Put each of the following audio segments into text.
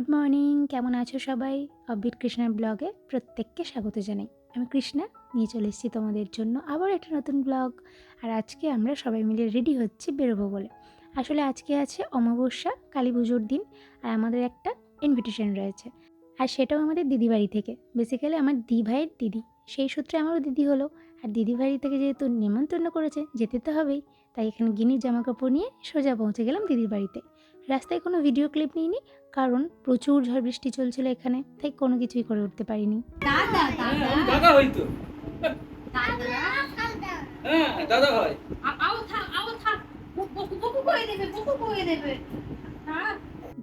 Good morning, কেমন আছো সবাই? অববিট কৃষ্ণার ব্লগে প্রত্যেককে স্বাগত জানাই। আমি কৃষ্ণা, নিয়ে চলে এসেছি তোমাদের জন্য আবার একটা নতুন ব্লগ। আর আজকে আমরা সবাই মিলে রেডি হচ্ছি বেরোবো বলে। আসলে আজকে আছে অমাবস্যা, কালী পুজোর দিন, আর আমাদের একটা ইনভিটেশন রয়েছে। আর সেটাও আমাদের দিদি বাড়ি থেকে, বেসিক্যালি আমার দি ভাইয়ের দিদি। সেই সূত্রে আমারও দিদি হলো। আর দিদি বাড়ি থেকে যেহেতু নিমন্ত্রণ করেছে, যেতে তো হবেই। তাই এখানে গিনির জামা কাপড় নিয়ে সোজা পৌঁছে গেলাম দিদির বাড়িতে। রাস্তায় কোনো ভিডিও ক্লিপ নিইনি, কারণ প্রচুর ঝড় বৃষ্টি চলছিল এখানে, তাই কোনো কিছুই করে উঠতে পারিনি। দাদা দাদা দাদা হইতো দাদা ভাই বুকু করে দেবে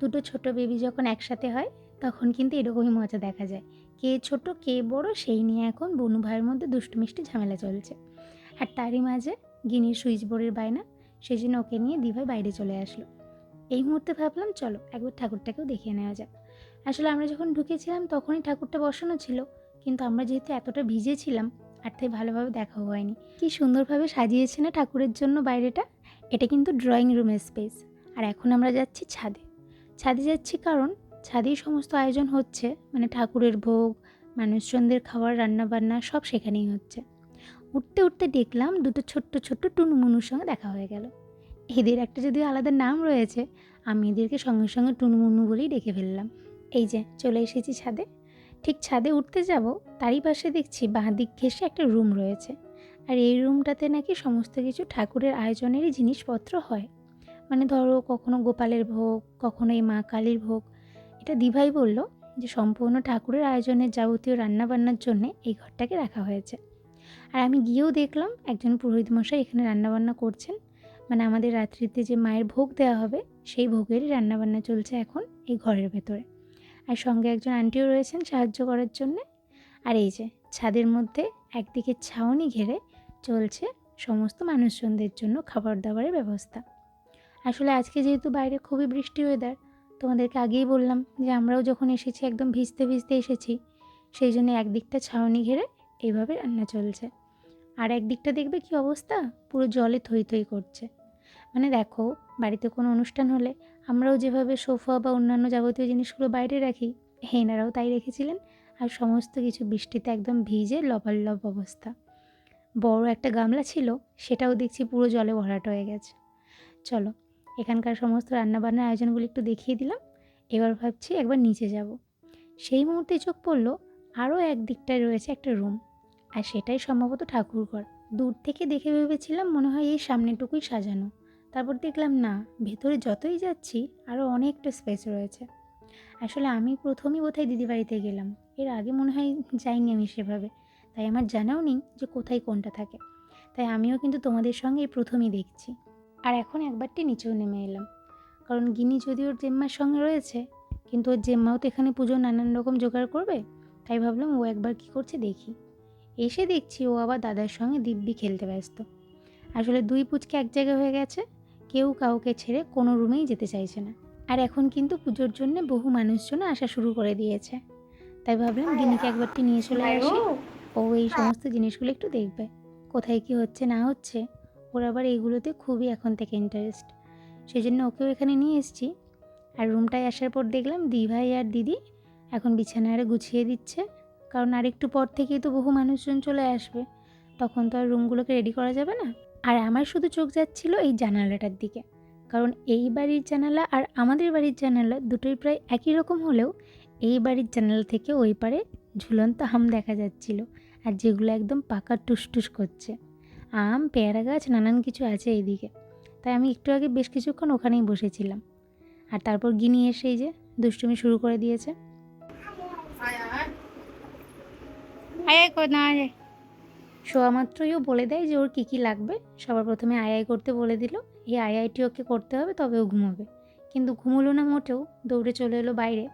দুটো ছোট বেবি যখন একসাথে হয় তখন কিন্তু এরকমই মজা দেখা যায়। কে ছোট কে বড় সেই নিয়ে এখন বনু ভাইয়ের মধ্যে দুষ্টু মিষ্টি ঝামেলা চলছে। আর তারই মাঝে গিনির সুইচ বোর্ডের বায়না, সেই জন্য ওকে নিয়ে দিভাই বাইরে চলে আসলো। এই মুহূর্তে ভাবলাম চলো একবার ঠাকুরটাকেও দেখিয়ে নেওয়া যাক। আসলে আমরা যখন ঢুকেছিলাম তখনই ঠাকুরটা বসানো ছিল, কিন্তু আমরা যেহেতু এতটা ভিজেছিলাম আর তাই ভালোভাবে দেখাও হয়নি। কি সুন্দরভাবে সাজিয়েছে না ঠাকুরের জন্য বাইরেটা। এটা কিন্তু ড্রয়িং রুমের স্পেস। আর এখন আমরা যাচ্ছি ছাদে। ছাদে যাচ্ছি কারণ ছাদেই সমস্ত আয়োজন হচ্ছে, মানে ঠাকুরের ভোগ, মানুষজনদের খাবার, রান্নাবান্না সব সেখানেই হচ্ছে। উঠতে উঠতে দেখলাম দুটো ছোট্ট ছোট্ট টুনুমুনুর সঙ্গে দেখা হয়ে গেল। এদের একটা যদিও আলাদা নাম রয়েছে, আমি এদেরকে সঙ্গে সঙ্গে টুনুমুনু বলেই ডেকে ফেললাম। এই যে চলে এসেছি ছাদে। ঠিক ছাদে উঠতে যাব, তারই পাশে দেখছি বাঁ দিক ঘেঁষে একটা রুম রয়েছে। আর এই রুমটাতে নাকি সমস্ত কিছু ঠাকুরের আয়োজনেরই জিনিসপত্র হয়। মানে ধরো কখনো গোপালের ভোগ, কখনো এই মা কালীর ভোগ। এটা দিভাই বলল যে সম্পূর্ণ ঠাকুরের আয়োজনের যাবতীয় রান্নাবান্নার জন্য এই ঘরটাকে রাখা হয়েছে। আর আমি গিয়েও দেখলাম একজন পুরোহিত মশাই এখানে রান্নাবান্না করছেন। মানে আমাদের রাত্রিতে যে মায়ের ভোগ দেওয়া হবে সেই ভোগেরই রান্নাবান্না চলছে এখন এই ঘরের ভেতরে। আর সঙ্গে একজন আন্টিও রয়েছেন সাহায্য করার জন্যে। আর এই যে ছাদের মধ্যে একদিকে ছাউনি ঘিরে চলছে সমস্ত মানুষজনদের জন্য খাবার দাবারের ব্যবস্থা। আসলে আজকে যেহেতু বাইরে খুবই বৃষ্টি ওয়েদার, তোমাদেরকে আগেই বললাম যে আমরাও যখন এসেছি একদম ভিজতে ভিজতে এসেছি, সেই জন্য একদিকটা ছাউনি ঘিরে এইভাবে রান্না চলছে। আর একদিকটা দেখবে কি অবস্থা, পুরো জলে থই থই করছে। মানে দেখো, বাড়িতে কোনো অনুষ্ঠান হলে আমরাও যেভাবে সোফা বা অন্যান্য যাবতীয় জিনিসগুলো বাইরে রাখি, এনারাও তাই রেখেছিলেন। আর সমস্ত কিছু বৃষ্টিতে একদম ভিজে লবাল্লব অবস্থা। বড় একটা গামলা ছিল, সেটাও দেখছি পুরো জলে ভরাট হয়ে গেছে। চলো এখানকার সমস্ত রান্নাবান্নার আয়োজনগুলো একটু দেখিয়ে দিলাম। এবার ভাবছি একবার নিচে যাব। সেই মুহূর্তে চোখ পড়লো আরও একদিকটায় রয়েছে একটা রুম, আর সেটাই সম্ভবত ঠাকুরঘর। দূর থেকে দেখে ভেবেছিলাম মনে হয় এই সামনেটুকুই সাজানো, তারপর দেখলাম না, ভেতরে যতই যাচ্ছি আরও অনেকটা স্পেস রয়েছে। আসলে আমি প্রথমেই বোধহয় দিদিবাড়িতে গেলাম, এর আগে মনে হয় যাইনি আমি সেভাবে, তাই আমার জানাও নেই যে কোথায় কোনটা থাকে। তাই আমিও কিন্তু তোমাদের সঙ্গে এই প্রথমেই দেখছি। আর এখন একবারটি নিচেও নেমে এলাম, কারণ গিনি যদি ওর জেম্মার সঙ্গে রয়েছে, কিন্তু ওর জেম্মাও তো এখানে পুজোর নানান রকম জোগাড় করবে, তাই ভাবলাম ও একবার কি করছে দেখি। এসে দেখছি ও আবার দাদার সঙ্গে দিব্যি খেলতে ব্যস্ত। আসলে দুই পুচকে এক জায়গায় হয়ে গেছে, কেউ কাউকে ছেড়ে কোনো রুমেই যেতে চাইছে না। আর এখন কিন্তু পুজোর জন্য বহু মানুষজন আসা শুরু করে দিয়েছে, তাই ভাবলাম গিনিকে একবারটি নিয়ে চলে আসি। ও এই সমস্ত জিনিসগুলো একটু দেখবে, কোথায় কি হচ্ছে না হচ্ছে। ওর আবার এইগুলোতে খুবই এখন থেকে ইন্টারেস্ট, সেই জন্য ওকেও এখানে নিয়ে এসেছি। আর রুমটায় আসার পর দেখলাম দিভাই আর দিদি এখন বিছানায় গুছিয়ে দিচ্ছে, কারণ আরেকটু পর থেকেই তো বহু মানুষজন চলে আসবে, তখন তো আর রুমগুলোকে রেডি করা যাবে না। আর আমার শুধু চোখ যাচ্ছিল এই জানালাটার দিকে, কারণ এই বাড়ির জানালা আর আমাদের বাড়ির জানালা দুটোই প্রায় একই রকম হলেও এই বাড়ির জানালা থেকে ওই পারে ঝুলন্ত আম দেখা যাচ্ছিল, আর যেগুলো একদম পাকা টুসটুস করছে। আম, পেয়ারা গাছ, নানান কিছু আছে এইদিকে। তাই আমি একটু আগে বেশ কিছুক্ষণ ওখানেই বসেছিলাম। আর তারপর গিনি এসে এই যে দুষ্টুমি শুরু করে দিয়েছে। শোয়া মাত্রই ও বলে দেয় যে ওর কী কী লাগবে। সবার প্রথমে আই করতে বলে দিল, এই আইটি ওকে করতে হবে, তবে ও ঘুমোবে। কিন্তু ঘুমোলো না মোটেও, দৌড়ে চলে এলো বাইরে।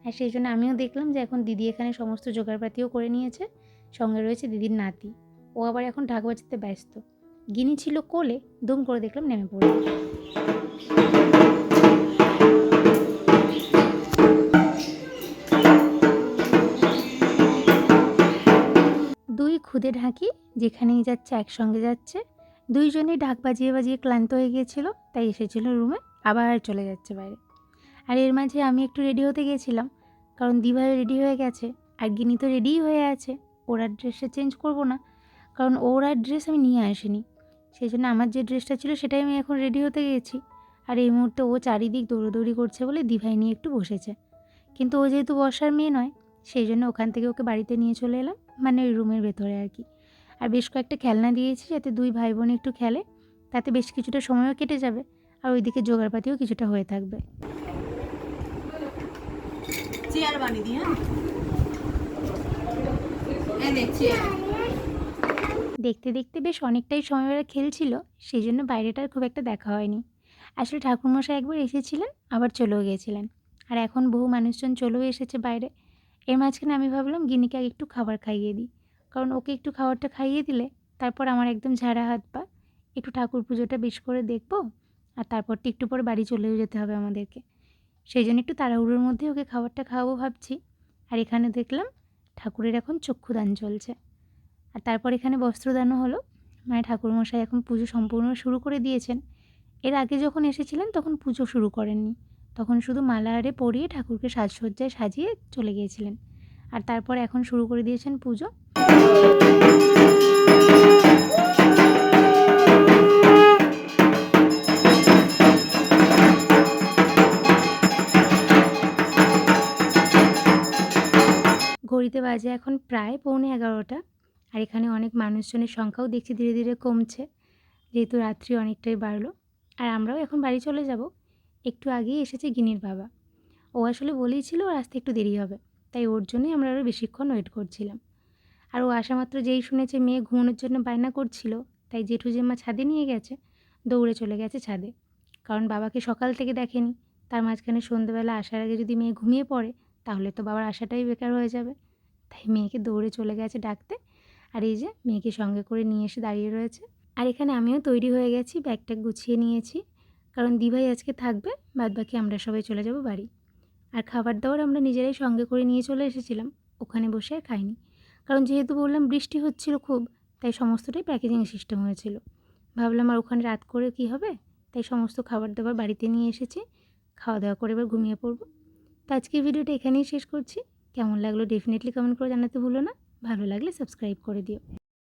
আর সেই জন্য আমিও দেখলাম যে এখন দিদি এখানে সমস্ত জোগাড়পাতিও করে নিয়েছে, সঙ্গে রয়েছে দিদির নাতি। ও আবার এখন ঢাক বাজাতে ব্যস্ত। গিনি ছিল কোলে, দুম করে দেখলাম নেমে পড়ল। দুই খুদে ঢাকি যেখানেই যাচ্ছে একসঙ্গে যাচ্ছে। দুইজনেই ঢাক বাজিয়ে বাজিয়ে ক্লান্ত হয়ে গিয়েছিল, তাই এসেছিল রুমে, আবার চলে যাচ্ছে বাইরে। আর এর মাঝে আমি একটু রেডি হতে গেছিলাম, কারণ দিভাইও রেডি হয়ে গেছে আর গিনি তো রেডিই হয়ে আছে। ওর আর ড্রেসটা চেঞ্জ করব না, কারণ ওর আর ড্রেস আমি নিয়ে আসিনি। সেই জন্য আমার যে ড্রেসটা ছিল সেটাই আমি এখন রেডি হতে গেছি। আর এই মুহূর্তে ও চারিদিক দৌড়োদৌড়ি করছে বলে দিভাই নিয়ে একটু বসেছে, কিন্তু ও যেহেতু বসার মেয়ে নয়, সেই জন্য ওখান থেকে ওকে বাড়িতে নিয়ে চলে এলাম, মানে ওই রুমের ভেতরে আর কি। আর বেশ কয়েকটা খেলনা দিয়েছি যাতে দুই ভাই বোন একটু খেলে, তাতে বেশ কিছুটা সময়ও কেটে যাবে আর ওইদিকে জোগাড়পাতিও কিছুটা হয়ে থাকবে। চেয়ার বানিয়ে দিই। হ্যাঁ দেখছি। দেখতে দেখতে বেশ অনেকটাই সময় ওরা খেলছিল, সেই জন্য বাইরেটার খুব একটা দেখা হয়নি। আসলে ঠাকুরমশাই একবার এসেছিলেন, আবার চলেও গিয়েছিলেন, আর এখন বহু মানুষজন চলেও এসেছে বাইরে। এর মাঝখানে আমি ভাবলাম গিনিকে আগে একটু খাবার খাইয়ে দিই, কারণ ওকে একটু খাবারটা খাইয়ে দিলে তারপর আমার একদম ঝাড়া হাত পা, একটু ঠাকুর পুজোটা বেশ করে দেখবো, আর তারপরটা একটু পরে বাড়ি চলেও যেতে হবে আমাদেরকে। সেই জন্য একটু তাড়াহুড়োর মধ্যে ওকে খাবারটা খাওয়াবো ভাবছি। আর এখানে দেখলাম ঠাকুরের এখন চক্ষুদান চলছে, আর তারপর এখানে বস্ত্রদানও হলো। মানে ঠাকুরমশাই এখন পুজো সম্পূর্ণ শুরু করে দিয়েছেন। এর আগে যখন এসেছিলেন তখন পুজো শুরু করেননি, তখন শুধু মালা আরে পরিয়ে ঠাকুরকে সাজসজ্জায় সাজিয়ে চলে গিয়েছিলেন। আর তারপর এখন শুরু করে দিয়েছেন পুজো। ঘড়িতে বাজে এখন প্রায় 11:15, আর এখানে অনেক মানুষজনের সংখ্যাও দেখছি ধীরে ধীরে কমছে, যেহেতু রাত্রি অনেকটাই বাড়লো। আর আমরাও এখন বাড়ি চলে যাব। একটু আগেই এসেছে গিনির বাবা। ও আসলে বলেই ছিল ওর আসতে একটু দেরি হবে, তাই ওর জন্যই আমরা আরও বেশিক্ষণ ওয়েট করছিলাম। আর ও আসা মাত্র যেই শুনেছে মেয়ে ঘুমানোর জন্য বায়না করছিল, তাই জেঠু জেম্মা ছাদে নিয়ে গেছে, দৌড়ে চলে গেছে ছাদে। কারণ বাবাকে সকাল থেকে দেখেনি, তার মাঝখানে সন্ধ্যেবেলা আসার আগে যদি মেয়ে ঘুমিয়ে পড়ে তাহলে তো বাবার আসাটাই বেকার হয়ে যাবে। তাই মেয়েকে দৌড়ে চলে গেছে ডাকতে। আর এই যে মেয়েকে সঙ্গে করে নিয়ে এসে দাঁড়িয়ে রয়েছে। আর এখানে আমিও তৈরি হয়ে গেছি, ব্যাগটা গুছিয়ে নিয়েছি, কারণ দিভাই আজকে থাকবে, বাদবাকি আমরা সবাই চলে যাব বাড়ি। আর খাবার দাবার আমরা নিজেরাই সঙ্গে করে নিয়ে চলে এসেছিলাম, ওখানে বসে আর খাইনি, কারণ যেহেতু বললাম বৃষ্টি হচ্ছিল খুব, তাই সমস্তটাই প্যাকেজিং সিস্টেম হয়েছিল। ভাবলাম আর ওখানে রাত করে কি হবে, তাই সমস্ত খাবার দাবার বাড়িতে নিয়ে এসেছি, খাওয়া দাওয়া করে এবার ঘুমিয়ে পড়বো। তো আজকের ভিডিওটা এখানেই শেষ করছি। কেমন লাগলো ডেফিনেটলি কমেন্ট করে জানাতে ভুলো না, ভালো লাগলে সাবস্ক্রাইব করে দিও।